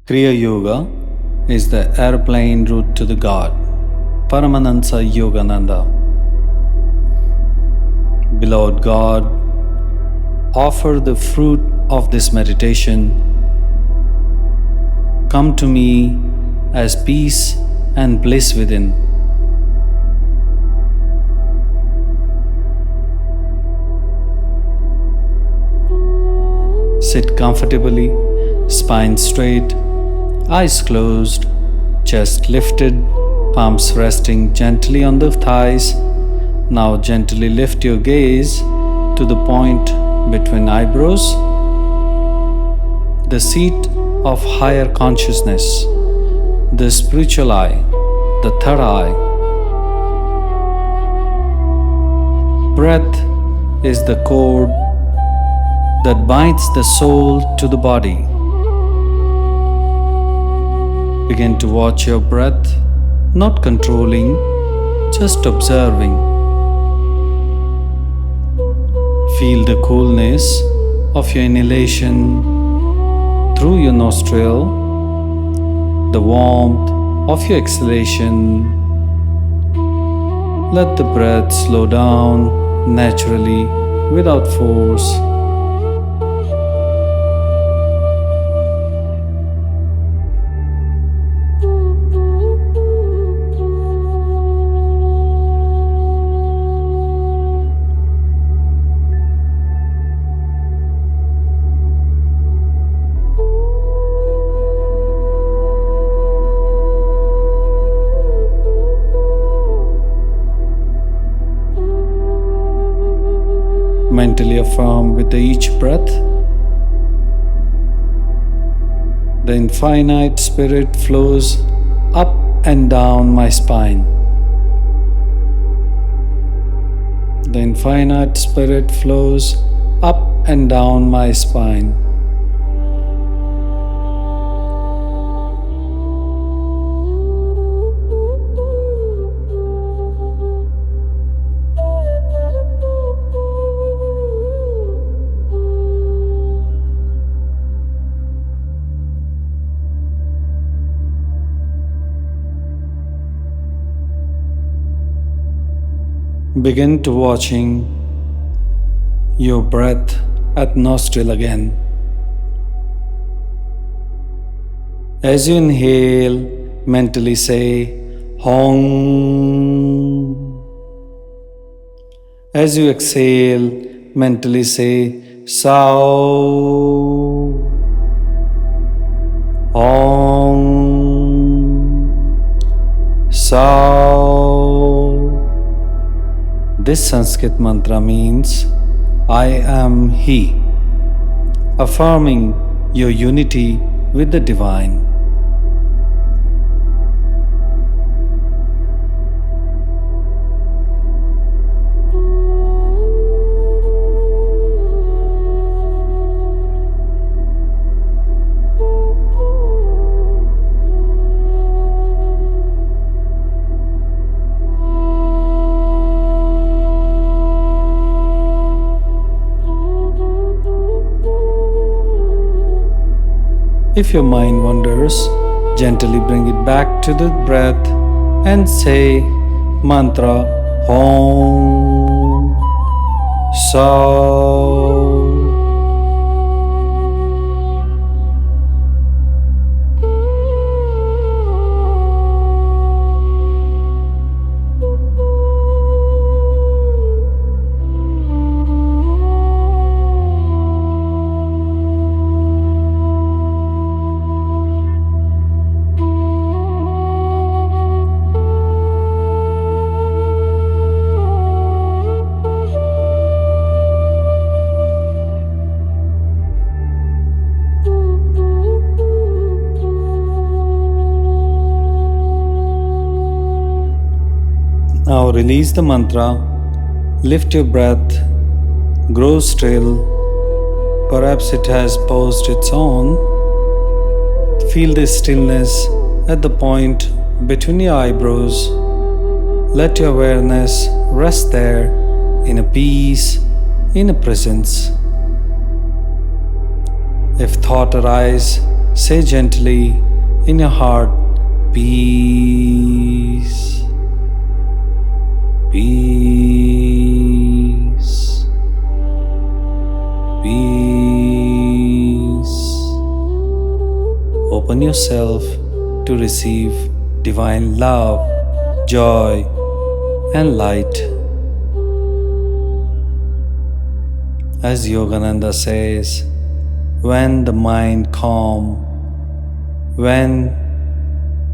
Kriya Yoga is the airplane route to the God, Paramanansa Yogananda. Beloved God, offer the fruit of this meditation. Come to me as peace and bliss within. Sit comfortably, spine straight, eyes closed, chest lifted, palms resting gently on the thighs. Now gently lift your gaze to the point between eyebrows, the seat of higher consciousness, the spiritual eye, the third eye. Breath is the cord that binds the soul to the body. Begin to watch your breath, not controlling, just observing. Feel the coolness of your inhalation through your nostril, the warmth of your exhalation. Let the breath slow down naturally without force. Mentally affirm with each breath, the infinite spirit flows up and down my spine. The infinite spirit flows up and down my spine. Begin to watching your breath at nostril again. As you inhale, mentally say Hong. As you exhale, mentally say Sao. Hong. Sao. This Sanskrit mantra means I am He, affirming your unity with the Divine. If your mind wanders, gently bring it back to the breath and say mantra Om Sao. Now release the mantra, lift your breath, grow still. Perhaps it has paused its own. Feel the stillness at the point between your eyebrows. Let your awareness rest there in a peace, in a presence. If thought arise, Say gently in your heart, peace, peace, peace. Open yourself to receive divine love, joy, and light. As Yogananda says, when the mind calm, when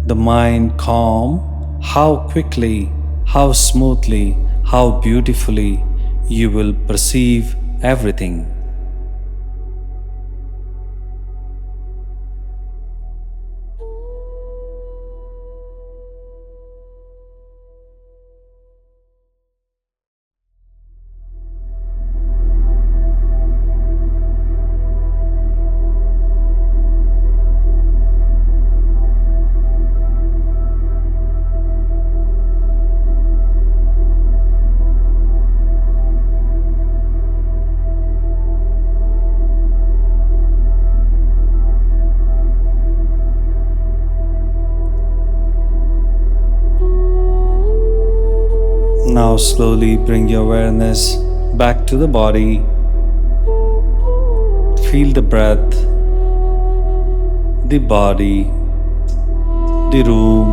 the mind calm, how quickly, how smoothly, how beautifully you will perceive everything. Now slowly bring your awareness back to the body. Feel the breath, the body, the room.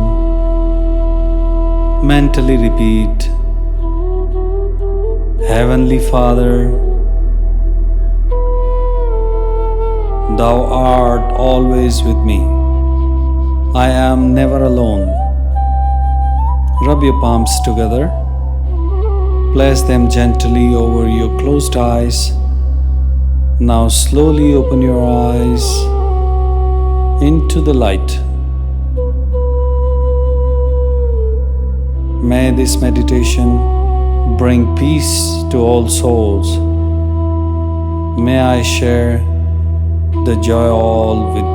Mentally repeat, Heavenly Father, Thou art always with me. I am never alone. Rub your palms together. Place them gently over your closed eyes. Now slowly open your eyes into the light. May this meditation bring peace to all souls. May I share the joy all with